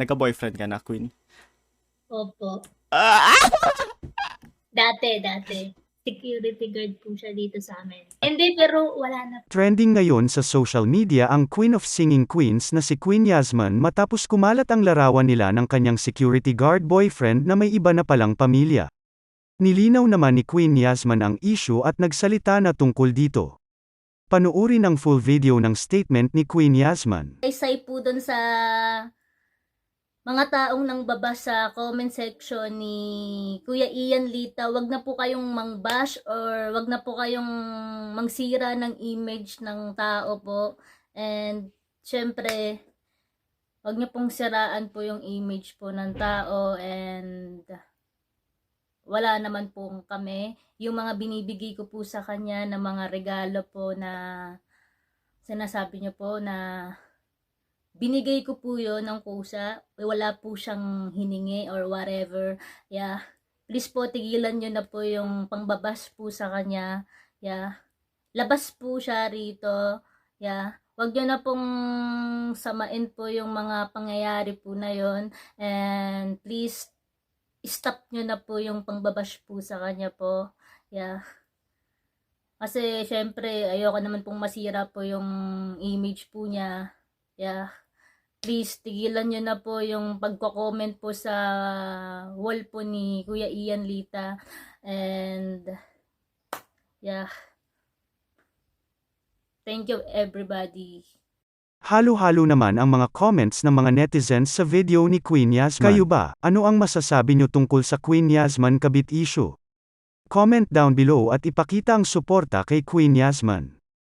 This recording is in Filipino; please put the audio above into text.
Nagka-boyfriend ka na, Queen? Opo. Ah! Dati. Security guard po siya dito sa amin. Hindi, pero wala na. Trending ngayon sa social media ang Queen of Singing Queens na si Queen Yasmin matapos kumalat ang larawan nila ng kanyang security guard boyfriend na may iba na palang pamilya. Nilinaw naman ni Queen Yasmin ang issue at nagsalita na tungkol dito. Panuorin ang full video ng statement ni Queen Yasmin. Say po dun sa mga taong nang baba sa comment section ni Kuya Ian Lita, wag na po kayong mang-bash or wag na po kayong mangsira ng image ng tao po. And syempre, wag niyo pong siraan po yung image po ng tao, and wala naman po kami. Yung mga binibigay ko po sa kanya na mga regalo po na sinasabi niyo po na binigay ko po yun ng kusa. Wala po siyang hiningi or whatever. Yeah. Please po, tigilan nyo na po yung pangbabas po sa kanya. Yeah. Labas po siya rito. Yeah. Huwag nyo na pong samain po yung mga pangyayari po na yon. And please, stop nyo na po yung pangbabash po sa kanya po. Yeah. Kasi syempre, ayoko naman pong masira po yung image po niya. Yeah. Please, tigilan nyo na po yung pagko-comment po sa wall po ni Kuya Ian Lita. And, yeah. Thank you, everybody. Halo-halo naman ang mga comments ng mga netizens sa video ni Queen Yasmin. Kayo ba, ano ang masasabi nyo tungkol sa Queen Yasmin kabit issue? Comment down below at ipakita ang suporta kay Queen Yasmin.